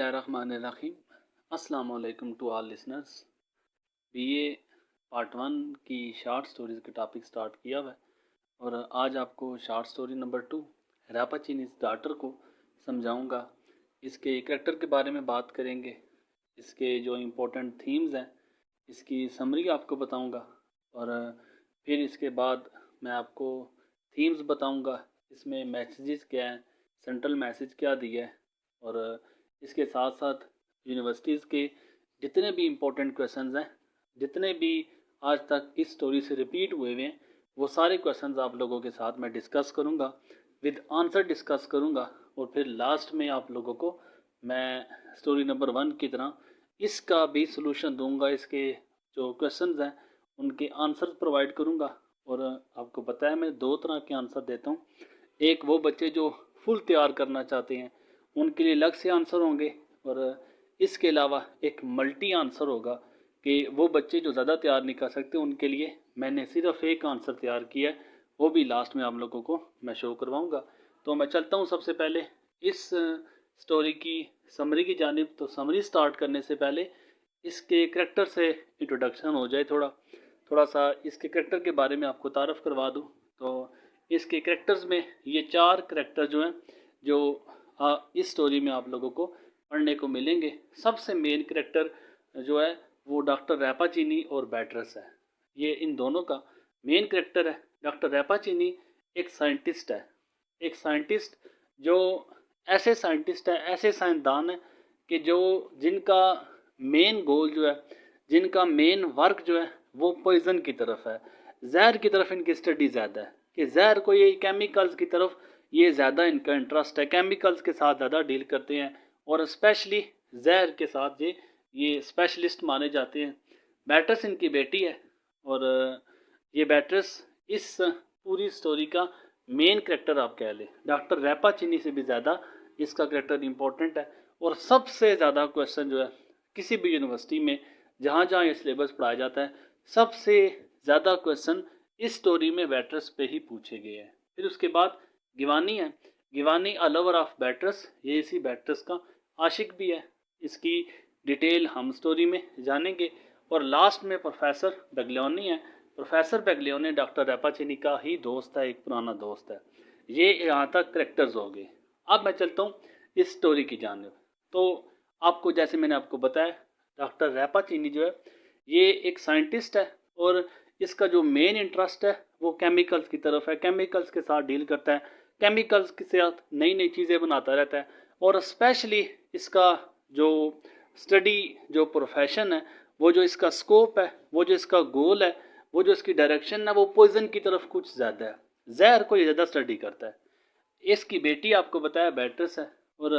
बिस्मिल्लाहिर्रहमानिर्रहीम। अस्सलाम वालेकुम to all listeners. BA part 1 की शार्ट स्टोरीज़ का टॉपिक स्टार्ट किया हुआ है और आज आपको short story number 2 Rappaccini's daughter को समझाऊंगा। इसके कैरेक्टर के बारे में बात करेंगे, इसके जो इम्पोर्टेंट थीम्स हैं इसकी समरी आपको बताऊंगा और फिर इसके बाद मैं आपको थीम्स बताऊंगा, इसमें मैसेजेस क्या हैं, सेंट्रल मैसेज क्या दिया है और इसके साथ साथ यूनिवर्सिटीज़ के जितने भी इम्पोर्टेंट क्वेश्चंस हैं, जितने भी आज तक इस स्टोरी से रिपीट हुए हुए हैं, वो सारे क्वेश्चंस आप लोगों के साथ मैं डिस्कस करूंगा, विद आंसर डिस्कस करूंगा और फिर लास्ट में आप लोगों को मैं स्टोरी नंबर 1 की तरह इसका भी सलूशन दूंगा। इसके जो क्वेश्चंस हैं उनके आंसर प्रोवाइड करूंगा और आपको पता है मैं 2 तरह के आंसर देता हूँ। एक वो बच्चे जो फुल तैयार करना चाहते हैं उनके लिए अलग से आंसर होंगे और इसके अलावा एक मल्टी आंसर होगा कि वो बच्चे जो ज़्यादा तैयार नहीं कर सकते उनके लिए मैंने सिर्फ एक आंसर तैयार किया है, वो भी लास्ट में आप लोगों को मैं शो करवाऊंगा। तो मैं चलता हूँ सबसे पहले इस स्टोरी की समरी की जानिब। तो समरी स्टार्ट करने से पहले इसके करैक्टर से इंट्रोडक्शन हो जाए, थोड़ा सा इसके करैक्टर के बारे में आपको तारफ़ करवा दूँ। तो इसके करैक्टर्स में ये 4 करैक्टर जो हैं जो इस स्टोरी में आप लोगों को पढ़ने को मिलेंगे। सबसे मेन करैक्टर जो है वो डॉक्टर रैपाचीनी और बैटरस है। ये इन दोनों का मेन करैक्टर है। डॉक्टर रैपाचीनी एक साइंटिस्ट है, एक साइंटिस्ट जो ऐसे साइंटिस्ट है, ऐसे साइंसदान है कि जो जिनका मेन गोल जो है, जिनका मेन वर्क जो है वो पॉइजन की तरफ है, जहर की तरफ इनकी स्टडी ज़्यादा है कि जहर को ये केमिकल्स की तरफ ये ज़्यादा इनका इंटरेस्ट है, केमिकल्स के साथ ज़्यादा डील करते हैं और स्पेशली जहर के साथ ये स्पेशलिस्ट माने जाते हैं। बैटरस इनकी बेटी है और ये बैटरस इस पूरी स्टोरी का मेन करैक्टर आप कह लें। डॉक्टर रैपाचीनी से भी ज़्यादा इसका करैक्टर इम्पोर्टेंट है और सबसे ज़्यादा क्वेश्चन जो है किसी भी यूनिवर्सिटी में जहाँ जहाँ ये सिलेबस पढ़ाया जाता है, सबसे ज़्यादा क्वेश्चन इस स्टोरी में बैटरस पे ही पूछे गए हैं। फिर उसके बाद गिवानी है, गिवानी अ लवर ऑफ बैटरस, ये इसी बैटरस का आशिक भी है। इसकी डिटेल हम स्टोरी में जानेंगे और लास्ट में प्रोफेसर बेगलियोनी है। प्रोफेसर बेगलियोनी डॉक्टर रैपाचीनी का ही दोस्त है, एक पुराना दोस्त है। ये यहाँ तक करैक्टर्स हो गए। अब मैं चलता हूँ इस स्टोरी की जानिब। तो आपको जैसे मैंने आपको बताया, डॉक्टर रैपाचीनी जो है ये एक साइंटिस्ट है और इसका जो मेन इंटरेस्ट है वो केमिकल्स की तरफ है, केमिकल्स के साथ डील करता है, केमिकल्स के साथ नई नई चीज़ें बनाता रहता है और स्पेशली इसका जो स्टडी, जो प्रोफेशन है, वो जो इसका स्कोप है, वो जो इसका गोल है, वो जो इसकी डायरेक्शन है, वो पॉइजन की तरफ कुछ ज़्यादा है, जहर को ये ज़्यादा स्टडी करता है। इसकी बेटी आपको बताया बैटरस है और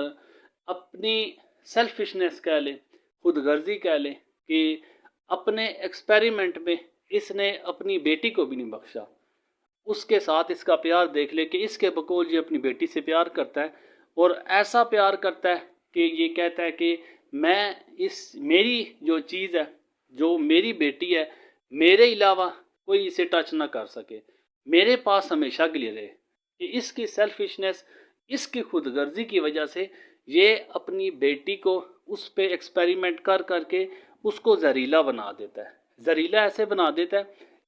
अपनी सेल्फिशनेस कह लें, खुद गर्जी कह लें कि अपने एक्सपेरिमेंट में इसने अपनी बेटी को भी नहीं बख्शा। उसके साथ इसका प्यार देख ले कि इसके बकौल ये अपनी बेटी से प्यार करता है और ऐसा प्यार करता है कि ये कहता है कि मैं मेरी जो चीज़ है, जो मेरी बेटी है, मेरे अलावा कोई इसे टच ना कर सके, मेरे पास हमेशा के लिए रहे। कि इसकी सेल्फिशनेस, इसकी खुदगर्जी की वजह से ये अपनी बेटी को उस पे एक्सपेरिमेंट कर करके उसको जहरीला बना देता है। जहरीला ऐसे बना देता है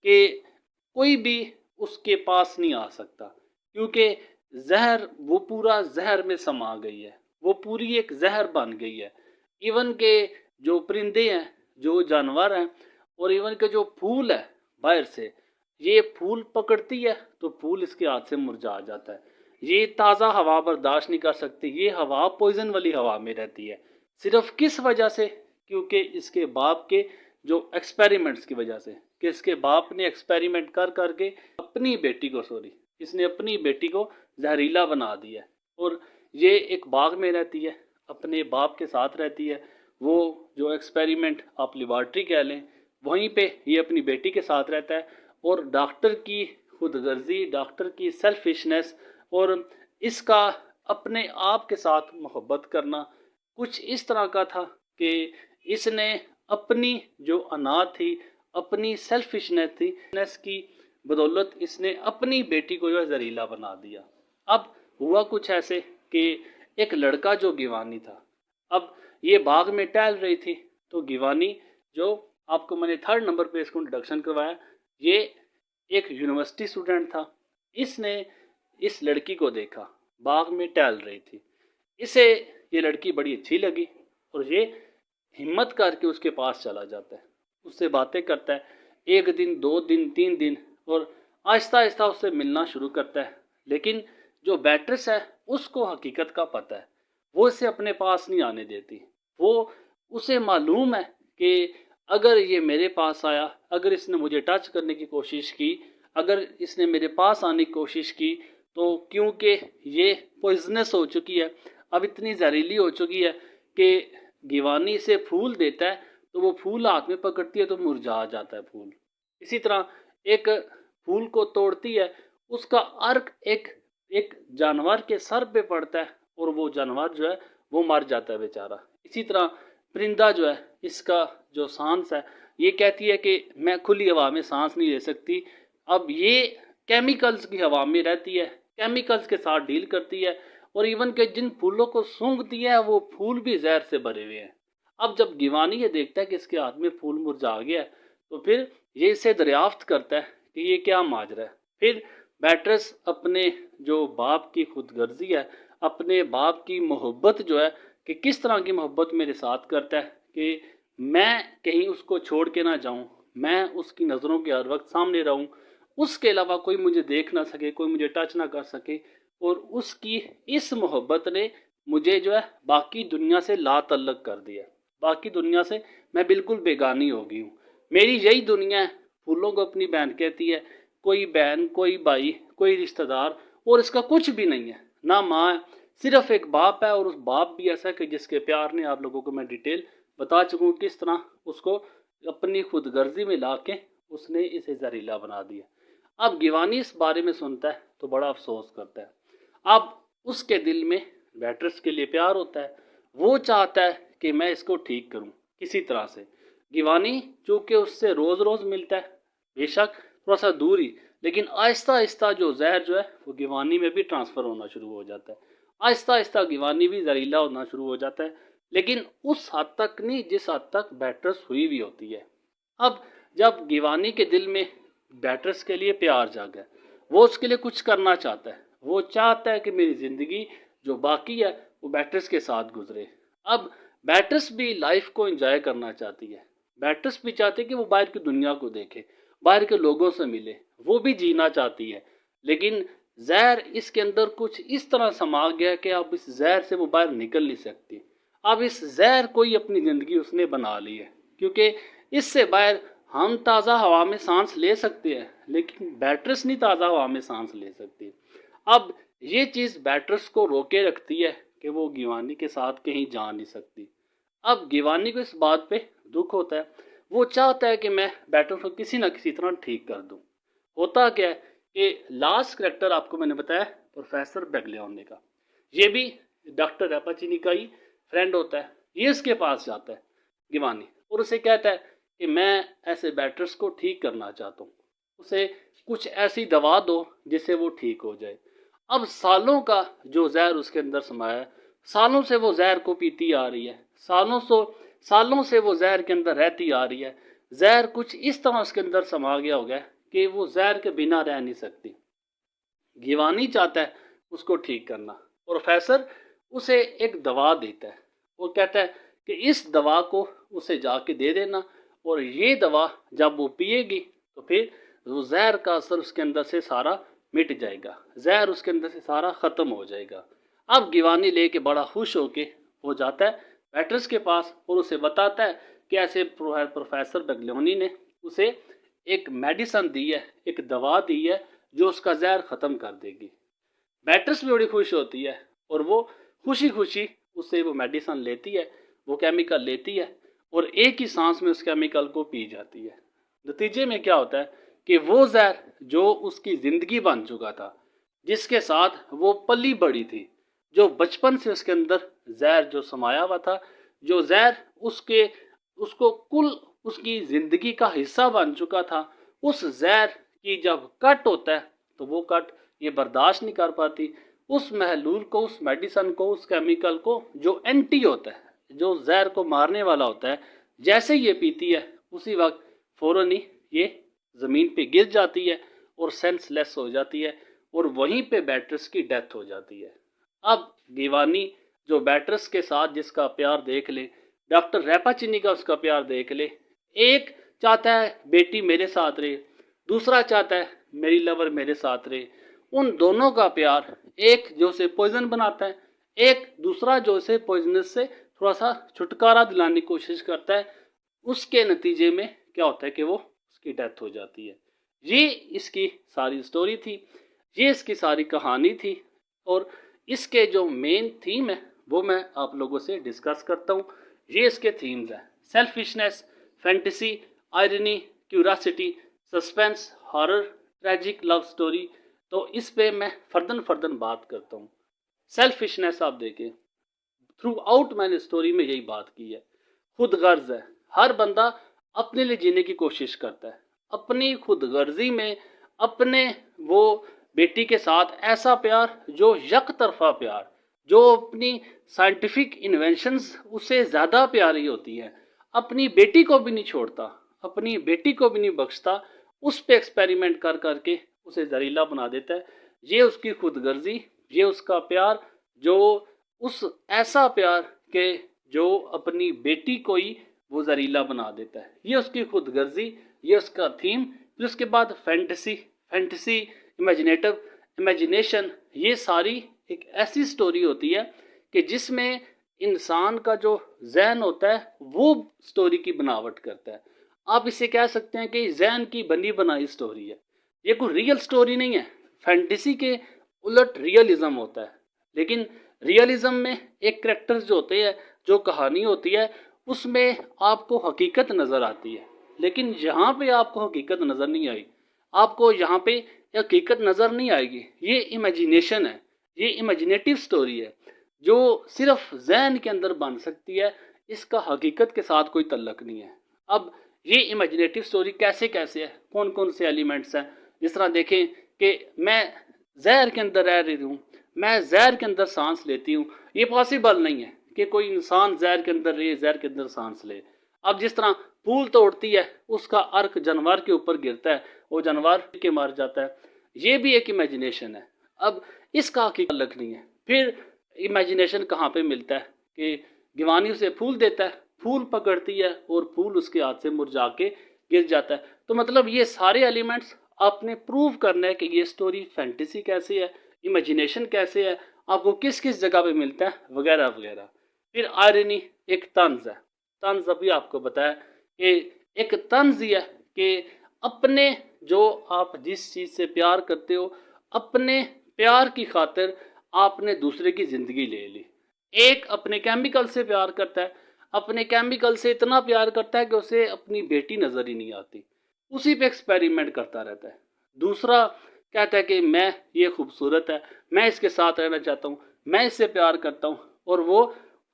कि कोई भी उसके पास नहीं आ सकता, क्योंकि जहर वो पूरा जहर में समा गई है, वो पूरी एक जहर बन गई है। इवन के जो परिंदे हैं, जो जानवर हैं और इवन के जो फूल है बाहर से, ये फूल पकड़ती है तो फूल इसके हाथ से मुरझा जाता है। ये ताज़ा हवा बर्दाश्त नहीं कर सकती, ये हवा पॉइजन वाली हवा में रहती है। सिर्फ किस वजह से? क्योंकि इसके बाप के जो एक्सपेरिमेंट्स की वजह से, कि इसके बाप ने एक्सपेरिमेंट कर करके अपनी बेटी को इसने अपनी बेटी को जहरीला बना दिया और ये एक बाग में रहती है, अपने बाप के साथ रहती है। वो जो एक्सपेरिमेंट आप लेबॉर्ट्री कह लें, वहीं पे ये अपनी बेटी के साथ रहता है और डॉक्टर की खुदगर्जी, डॉक्टर की सेल्फिशनेस और इसका अपने आप के साथ मोहब्बत करना कुछ इस तरह का था कि इसने अपनी जो अना थी, अपनी सेल्फिशनेस थी, की बदौलत इसने अपनी बेटी को जो है जहरीला बना दिया। अब हुआ कुछ ऐसे कि एक लड़का जो गिवानी था, अब یہ باغ میں ٹہل رہی تھی تو گیوانی جو آپ کو میں نے 3rd نمبر پہ اس کو انٹروڈکشن کروایا، یہ ایک یونیورسٹی اسٹوڈنٹ تھا۔ اس نے اس لڑکی کو دیکھا، باغ میں ٹہل رہی تھی، اسے یہ لڑکی بڑی اچھی لگی اور یہ ہمت کر کے اس کے پاس چلا جاتا ہے، اس سے باتیں کرتا ہے، 1 دن 2 دن 3 دن، اور آہستہ آہستہ اس سے ملنا شروع کرتا ہے۔ لیکن جو بیٹرس ہے اس کو حقیقت کا پتہ ہے، وہ اسے اپنے پاس نہیں آنے دیتی۔ وہ اسے معلوم ہے کہ اگر یہ میرے پاس آیا، اگر اس نے مجھے ٹچ کرنے کی کوشش کی، اگر اس نے میرے پاس آنے کی کوشش کی، تو کیونکہ یہ پوائزنس ہو چکی ہے، اب اتنی زہریلی ہو چکی ہے کہ گیوانی اسے پھول دیتا ہے تو وہ پھول ہاتھ میں پکڑتی ہے تو مرجھا جاتا ہے پھول۔ اسی طرح ایک پھول کو توڑتی ہے، اس کا عرق ایک جانور کے سر پہ پڑتا ہے اور وہ جانور جو ہے وہ مر جاتا ہے بیچارہ۔ اسی طرح پرندہ جو ہے، اس کا جو سانس ہے، یہ کہتی ہے کہ میں کھلی ہوا میں سانس نہیں لے سکتی، اب یہ کیمیکلز کی ہوا میں رہتی ہے، کیمیکلز کے ساتھ ڈیل کرتی ہے، اور ایون کہ جن پھولوں کو سونگھتی ہے وہ پھول بھی زہر سے بھرے ہوئے ہیں۔ اب جب گیوانی یہ دیکھتا ہے کہ اس کے ہاتھ میں پھول مرجھا گیا ہے تو پھر یہ اسے دریافت کرتا ہے کہ یہ کیا ماجرا ہے۔ پھر بیٹرس اپنے جو باپ کی خود غرضی ہے، اپنے باپ کی محبت جو ہے کہ کس طرح کی محبت میرے ساتھ کرتا ہے کہ میں کہیں اس کو چھوڑ کے نہ جاؤں، میں اس کی نظروں کے ہر وقت سامنے رہوں، اس کے علاوہ کوئی مجھے دیکھ نہ سکے، کوئی مجھے ٹچ نہ کر سکے، اور اس کی اس محبت نے مجھے جو ہے باقی دنیا سے لا تعلق کر دیا، باقی دنیا سے میں بالکل بیگانی ہو گئی ہوں، میری یہی دنیا ہے۔ پھولوں کو اپنی بہن کہتی ہے، کوئی بہن، کوئی بھائی، کوئی رشتہ دار، اور اس کا کچھ بھی نہیں ہے، نہ ماں ہے، صرف ایک باپ ہے، اور اس باپ بھی ایسا کہ جس کے پیار نے آپ لوگوں کو میں ڈیٹیل بتا چکا ہوں کس طرح اس کو اپنی خود غرضی میں لا کے اس نے اسے زہریلا بنا دیا۔ اب گیوانی اس بارے میں سنتا ہے تو بڑا افسوس کرتا ہے۔ اب اس کے دل میں بیٹرس کے لیے پیار ہوتا ہے، وہ چاہتا ہے کہ میں اس کو ٹھیک کروں کسی طرح سے۔ گیوانی چونکہ اس سے روز روز ملتا ہے، بے شک تھوڑا سا دور ہی، لیکن آہستہ آہستہ جو زہر جو ہے وہ گیوانی میں بھی ٹرانسفر ہونا شروع ہو جاتا ہے، آہستہ آہستہ گیوانی بھی زہریلا ہونا شروع ہو جاتا ہے، لیکن اس حد تک نہیں جس حد تک بیٹرس ہوئی بھی ہوتی ہے۔ اب جب گیوانی کے دل میں بیٹرس کے لیے پیار جاگا ہے، وہ اس کے لیے کچھ کرنا چاہتا ہے، وہ چاہتا ہے کہ میری زندگی جو باقی ہے وہ بیٹرس کے ساتھ گزرے۔ اب بیٹرس بھی لائف کو انجوائے کرنا چاہتی ہے، بیٹرس بھی چاہتی ہے کہ وہ باہر کی دنیا کو دیکھے، باہر کے لوگوں سے ملے، وہ بھی جینا چاہتی ہے، لیکن زہر اس کے اندر کچھ اس طرح سما گیا کہ اب اس زہر سے وہ باہر نکل نہیں سکتی۔ اب اس زہر کو ہی اپنی زندگی اس نے بنا لی ہے، کیونکہ اس سے باہر ہم تازہ ہوا میں سانس لے سکتے ہیں لیکن بیٹرس نہیں تازہ ہوا میں سانس لے سکتی۔ اب یہ چیز بیٹرس کو روکے رکھتی ہے کہ وہ گیوانی کے ساتھ کہیں جا نہیں سکتی۔ اب گیوانی کو اس بات پہ دکھ ہوتا ہے، وہ چاہتا ہے کہ میں بیٹرس کو کسی نہ کسی طرح ٹھیک کر دوں۔ ہوتا کیا ہے کہ لاسٹ کریکٹر آپ کو میں نے بتایا پروفیسر بیگلیانی کا، یہ بھی ڈاکٹر ریپاچینی کا ہی فرینڈ ہوتا ہے، یہ اس کے پاس جاتا ہے گیوانی اور اسے کہتا ہے کہ میں ایسے بیٹرس کو ٹھیک کرنا چاہتا ہوں، اسے کچھ ایسی دوا دو جس سے وہ ٹھیک ہو جائے۔ اب سالوں کا جو زہر اس کے اندر سمایا ہے، سالوں سے وہ زہر کو پیتی آ رہی ہے، سالوں سے وہ زہر کے اندر رہتی آ رہی ہے، زہر کچھ اس طرح اس کے اندر سما گیا ہو گیا کہ وہ زہر کے بنا رہ نہیں سکتی۔ گیوانی چاہتا ہے اس کو ٹھیک کرنا، پروفیسر اسے ایک دوا دیتا ہے، وہ کہتا ہے کہ اس دوا کو اسے جا کے دے دینا، اور یہ دوا جب وہ پیے گی تو پھر وہ زہر کا اثر اس کے اندر سے سارا مٹ جائے گا، زہر اس کے اندر سے سارا ختم ہو جائے گا۔ اب گیوانی لے کے بڑا خوش ہو کے وہ جاتا ہے بیٹرس کے پاس اور اسے بتاتا ہے کہ ایسے پروفیسر بیگلیانی نے اسے ایک میڈیسن دی ہے، ایک دوا دی ہے جو اس کا زہر ختم کر دے گی۔ بیٹرس بھی بڑی خوش ہوتی ہے اور وہ خوشی خوشی اس سے وہ میڈیسن لیتی ہے، وہ کیمیکل لیتی ہے اور ایک ہی سانس میں اس کیمیکل کو پی جاتی ہے۔ نتیجے میں کیا ہوتا ہے کہ وہ زہر جو اس کی زندگی بن چکا تھا، جس کے ساتھ وہ پلی بڑی تھی، جو بچپن سے اس کے اندر زہر جو سمایا ہوا تھا، جو زہر اس کو کل اس کی زندگی کا حصہ بن چکا تھا، اس زہر کی جب کٹ ہوتا ہے تو وہ کٹ یہ برداشت نہیں کر پاتی، اس محلول کو، اس میڈیسن کو، اس کیمیکل کو جو اینٹی ہوتا ہے، जो जहर को मारने वाला होता है, जैसे ये पीती है उसी वक्त फौरन ही ये ज़मीन पे गिर जाती है और सेंसलेस हो जाती है और वहीं पे बैट्रिस की डेथ हो जाती है। अब गिवानी जो बैट्रिस के साथ जिसका प्यार देख ले, डॉक्टर रैपाचिनी का उसका प्यार देख ले, एक चाहता है बेटी मेरे साथ रहे, दूसरा चाहता है मेरी लवर मेरे साथ रहे। उन दोनों का प्यार, एक जो उसे पॉइजन बनाता है, एक दूसरा जो उसे पॉइजनस से थोड़ा सा छुटकारा दिलाने की कोशिश करता है, उसके नतीजे में क्या होता है कि वो उसकी डेथ हो जाती है। ये इसकी सारी स्टोरी थी, ये इसकी सारी कहानी थी और इसके जो मेन थीम है वो मैं आप लोगों से डिस्कस करता हूँ। ये इसके थीम्स हैं: selfishness, fantasy, irony, curiosity, suspense, horror, tragic love story. तो इस पे मैं फर्दन बात करता हूँ। सेल्फिशनेस आप देखें, थ्रू आउट मैंने स्टोरी में यही बात की है। खुद गर्ज है, हर बंदा अपने लिए जीने की कोशिश करता है, अपनी खुद गर्जी में अपने वो बेटी के साथ ऐसा प्यार जो यक तरफा प्यार, जो अपनी साइंटिफिक इन्वेंशंस उससे ज़्यादा प्यारी होती हैं, अपनी बेटी को भी नहीं छोड़ता, अपनी बेटी को भी नहीं बख्शता, उस पे एक्सपेरिमेंट कर करके उसे जहरीला बना देता है। ये उसकी खुद गर्जी, ये उसका प्यार, जो उस ऐसा प्यार के जो अपनी बेटी को ही वो जहरीला बना देता है। ये उसकी खुद गर्जी, ये उसका थीम। फिर उसके बाद फैंटेसी, इमेजिनेशन, ये सारी एक ऐसी स्टोरी होती है कि जिसमें इंसान का जो जहन होता है वो स्टोरी की बनावट करता है। आप इसे कह सकते हैं कि जहन की बनी बनाई स्टोरी है, ये कोई रियल स्टोरी नहीं है। फैंटेसी के उलट रियलिज्म होता है, लेकिन रियलिज्म में एक करेक्टर्स जो होते हैं, जो कहानी होती है, उसमें आपको हकीकत नज़र आती है। लेकिन यहाँ पे आपको हकीकत नज़र नहीं आई, आपको यहाँ पे हकीकत नज़र नहीं आएगी। ये इमेजिनेशन है, ये इमेजिनेटिव स्टोरी है जो सिर्फ जहन के अंदर बन सकती है, इसका हकीकत के साथ कोई तल्लक नहीं है। अब ये इमेजिनेटिव स्टोरी कैसे कैसे है, कौन कौन से एलिमेंट्स हैं। जिस तरह देखें कि मैं जहर के अंदर रह रही हूँ, मैं जहर के अंदर सांस लेती हूँ, ये पॉसिबल नहीं है कि कोई इंसान जहर के अंदर रहे, जहर के अंदर सांस ले। अब जिस तरह फूल तोड़ती है, उसका अर्क जानवर के ऊपर गिरता है, वो जानवर के मर जाता है, ये भी एक इमेजिनेशन है। अब इसका हकीकत अलग नहीं है। फिर इमेजिनेशन कहाँ पे मिलता है कि गिवानी उसे फूल देता है, फूल पकड़ती है और फूल उसके हाथ से मुरझा के गिर जाता है। तो मतलब ये सारे एलिमेंट्स आपने प्रूव करना है कि ये स्टोरी फैंटेसी कैसे है, इमेजिनेशन कैसे है, आपको किस किस जगह पे मिलता है, वगैरह वगैरह। फिर आयरनी एक तंज है, तंज अभी आपको बताया कि एक तंज ही है कि अपने जो आप जिस चीज़ से प्यार करते हो, अपने प्यार की खातिर आपने दूसरे की ज़िंदगी ले ली। एक अपने केमिकल से प्यार करता है, अपने केमिकल से इतना प्यार करता है कि उसे अपनी बेटी नज़र ही नहीं आती, उसी पे एक्सपेरिमेंट करता रहता है। दूसरा कहता है कि मैं, ये खूबसूरत है, मैं इसके साथ रहना चाहता हूँ, मैं इससे प्यार करता हूँ, और वो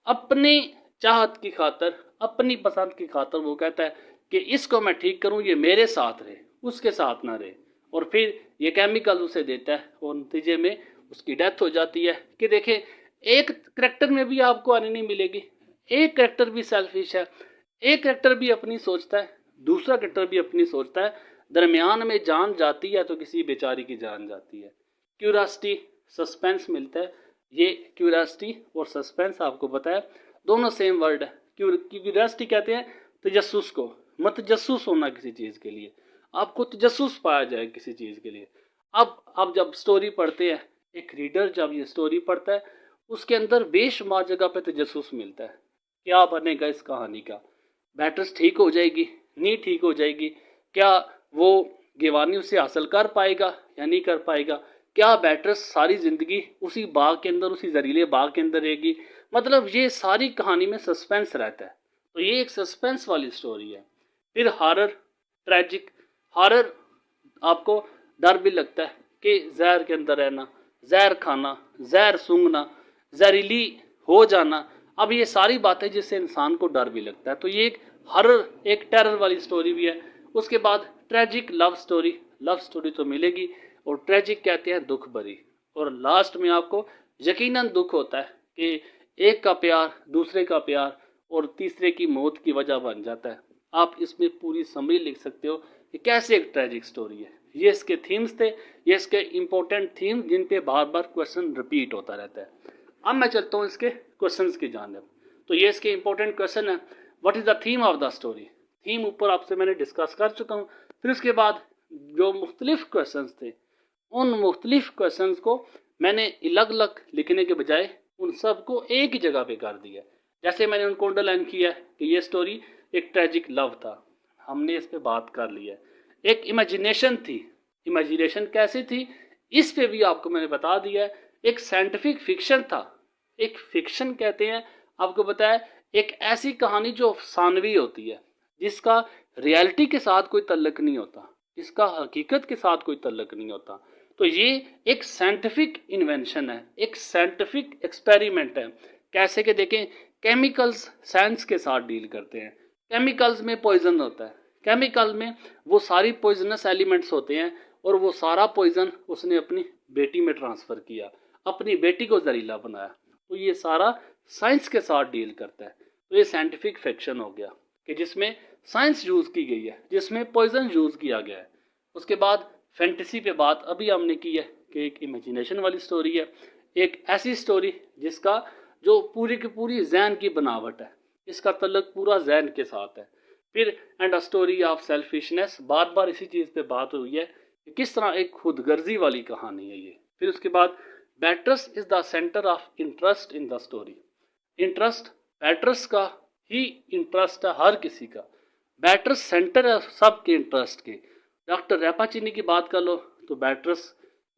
अपनी चाहत की खातर, अपनी पसंद की खातर वो कहता है कि इसको मैं ठीक करूँ, ये मेरे साथ रहे, उसके साथ ना रहे, और फिर ये केमिकल उसे देता है और नतीजे में उसकी डेथ हो जाती है। कि देखें, एक करेक्टर में भी आपको आने नहीं मिलेगी, एक करेक्टर भी सेल्फिश है, एक करेक्टर भी अपनी सोचता है, दूसरा करेक्टर भी अपनी सोचता है, दरमियान में जान जाती है तो किसी बेचारी की जान जाती है। क्यूरियोसिटी, सस्पेंस मिलता है। ये क्यूरियोसिटी और सस्पेंस आपको पता है दोनों सेम वर्ड है। क्यूरियोसिटी कहते हैं तजस्सुस को, मत तजस्सुस होना किसी चीज़ के लिए, आपको तजस्सुस पाया जाए किसी चीज़ के लिए। अब आप जब स्टोरी पढ़ते हैं, एक रीडर जब ये स्टोरी पढ़ता है, उसके अंदर बेशुमार जगह पे तजस्सुस मिलता है। क्या बनेगा इस कहानी का, बैटर्स ठीक हो जाएगी, नहीं ठीक हो जाएगी, क्या वो गिवानी उसे हासिल कर पाएगा या नहीं कर पाएगा, क्या बैटर्स सारी ज़िंदगी उसी बाग के अंदर, उसी जहरीले बाग के अंदर रहेगी। मतलब ये सारी कहानी में सस्पेंस रहता है, तो ये एक सस्पेंस वाली स्टोरी है। फिर हॉरर, ट्रैजिक। हॉरर आपको डर भी लगता है कि जहर के अंदर रहना, जहर खाना, जहर सूंघना, जहरीली हो जाना, अब ये सारी बातें जिससे इंसान को डर भी लगता है। तो ये एक हॉरर, एक टेरर वाली स्टोरी भी है। उसके बाद tragic love story, love story तो मिलेगी, और ट्रैजिक कहते हैं दुख भरी, और लास्ट में आपको यकीनन दुख होता है कि एक का प्यार, दूसरे का प्यार, और तीसरे की मौत की वजह बन जाता है। आप इसमें पूरी समरी लिख सकते हो कि कैसे एक ट्रेजिक स्टोरी है। ये इसके थीम्स थे, ये इसके इम्पोर्टेंट थीम जिन पे बार बार क्वेश्चन रिपीट होता रहता है। अब मैं चलता हूँ इसके क्वेश्चंस की जानिब। तो ये इसके इम्पोर्टेंट क्वेश्चन है, what is the theme of the story. Theme ऊपर आपसे मैंने डिस्कस कर चुका हूँ। फिर उसके बाद जो मुख्तलिफ क्वेश्चंस थे, उन मुख्तलिफ क्वेश्चंस को मैंने अलग अलग लिखने के बजाय उन सब को एक ही जगह पे कर दिया। जैसे मैंने उनको अंडरलाइन किया कि ये स्टोरी एक ट्रेजिक लव था, हमने इस पे बात कर लिया। एक इमेजिनेशन थी, इमेजिनेशन कैसी थी इस पे भी आपको मैंने बता दिया। एक साइंटिफिक फिक्शन था, एक फिक्शन कहते हैं आपको बताया, एक ऐसी कहानी जो अफसानवी होती है, जिसका रियलिटी के साथ कोई तल्लक नहीं होता, जिसका हकीकत के साथ कोई तल्लक नहीं होता। तो ये एक साइंटिफिक इन्वेंशन है, एक साइंटिफिक एक्सपेरिमेंट है। कैसे कि देखें, केमिकल्स साइंस के साथ डील करते हैं। केमिकल्स में पॉइजन होता है, केमिकल में वो सारी पॉइजनस एलिमेंट्स होते हैं, और वो सारा पॉइजन उसने अपनी बेटी में ट्रांसफ़र किया, अपनी बेटी को जहरीला बनाया। तो ये सारा साइंस के साथ डील करता है। तो ये साइंटिफिक फिक्शन हो गया कि जिसमें साइंस यूज़ की गई है, जिसमें पॉइजन यूज़ किया गया है। उसके बाद फैंटेसी पे बात अभी हमने की है कि एक इमेजिनेशन वाली स्टोरी है, एक ऐसी स्टोरी जिसका जो पूरी की पूरी जहन की बनावट है, इसका तल्लक पूरा जहन के साथ है। फिर and a story of selfishness, बार बार इसी चीज़ पे बात हुई है कि किस तरह एक खुदगर्जी वाली कहानी है ये। फिर उसके बाद Beatrice is the centre of interest in the story. Interest Beatrice का ही इंटरेस्ट है, हर किसी का। बैट्रस सेंटर है सबके इंटरेस्ट के। डॉक्टर रैपाचीनी की बात कर लो तो बैट्रस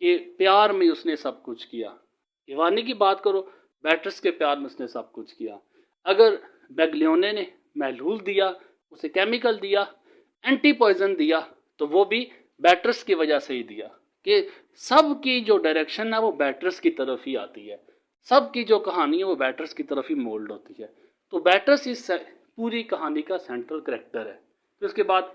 के प्यार में उसने सब कुछ किया। इवानी की बात करो, बैट्रस के प्यार में उसने सब कुछ किया। अगर बैग्लियोने ने महलूल दिया, उसे केमिकल दिया, एंटी पॉइजन दिया, तो वो भी बैट्रस की वजह से ही दिया। कि सब की जो डायरेक्शन है वो बैट्रस की तरफ ही आती है, सब की जो कहानी है वो बैट्रस की तरफ ही मोल्ड होती है। तो बैट्रस इस पूरी कहानी का सेंट्रल कैरेक्टर है। फिर उसके बाद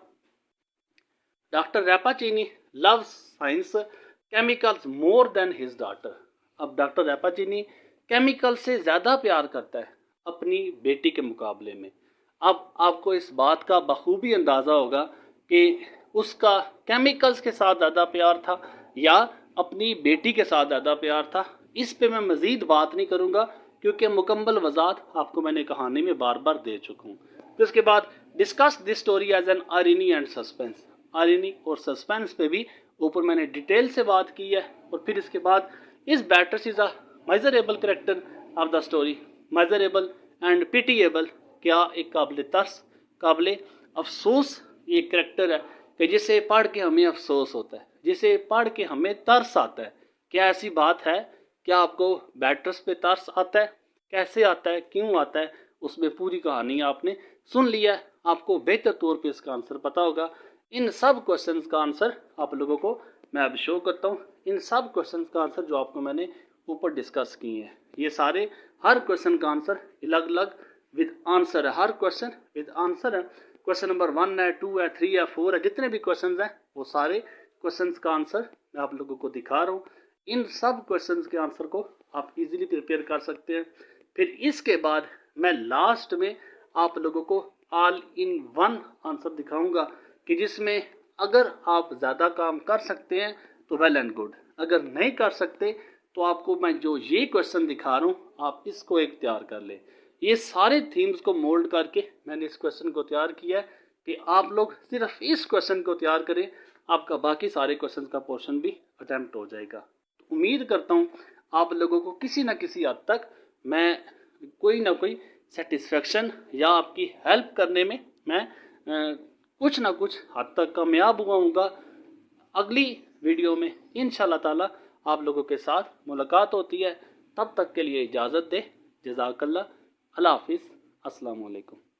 doctor Rappaccini love science chemicals more than his daughter. अब डॉक्टर रैपाचीनी केमिकल से ज़्यादा प्यार करता है अपनी बेटी के मुकाबले में। अब आपको इस बात का बखूबी अंदाज़ा होगा कि उसका केमिकल्स के साथ ज़्यादा प्यार था या अपनी बेटी के साथ ज़्यादा प्यार था। इस पे मैं मज़ीद बात नहीं करूँगा क्योंकि मुकम्मल वजात आपको मैंने कहानी में बार बार दे चुका हूँ। फिर उसके बाद discuss this story as an irony and suspense. Irony और सस्पेंस पे भी ऊपर मैंने डिटेल से बात की है। और फिर इसके बाद इस Beatrice is a miserable character of the story, miserable and pitiable, क्या एक काबिल तरस, काबिल अफसोस ये करेक्टर है कि जिसे पढ़ के हमें अफसोस होता है, जिसे पढ़ के हमें तरस आता है। क्या ऐसी बात है? क्या आपको बैट्रस पे तरस आता है? कैसे आता है, क्यों आता है? उसमें पूरी कहानी आपने सुन लिया है, आपको बेहतर तौर पे इसका आंसर पता होगा। इन सब क्वेश्चंस का आंसर आप लोगों को मैं अब शो करता हूँ। इन सब क्वेश्चंस का आंसर जो आपको मैंने ऊपर डिस्कस किए हैं, ये सारे हर क्वेश्चन का आंसर अलग अलग विद आंसर है, हर क्वेश्चन विद आंसर है। क्वेश्चन नंबर 1 है, 2 है, 3 है, 4 है, जितने भी क्वेश्चन हैं वो सारे क्वेश्चंस का आंसर मैं आप लोगों को दिखा रहा हूँ। इन सब क्वेश्चंस के आंसर को आप इजीली प्रिपेयर कर सकते हैं। फिर इसके बाद मैं लास्ट में आप लोगों को ऑल इन वन आंसर दिखाऊंगा कि जिसमें अगर आप ज़्यादा काम कर सकते हैं तो वेल एंड गुड, अगर नहीं कर सकते तो आपको मैं जो ये क्वेश्चन दिखा रहा हूँ आप इसको एक तैयार कर लें। ये सारे थीम्स को मोल्ड करके मैंने इस क्वेश्चन को तैयार किया है कि आप लोग सिर्फ इस क्वेश्चन को तैयार करें, आपका बाकी सारे क्वेश्चन का पोर्शन भी अटैम्प्ट हो जाएगा। तो उम्मीद करता हूँ आप लोगों को किसी न किसी हद तक मैं कोई ना कोई सेटिस्फेक्शन या आपकी हेल्प करने में मैं कुछ ना कुछ हद तक कामयाब हुआ हूँगा। अगली वीडियो में इंशाल्लाह ताला आप लोगों के साथ मुलाकात होती है। तब तक के लिए इजाज़त दे। जज़ाकल्लाह। अल्लाह हाफिज़। अस्सलाम वालेकुम।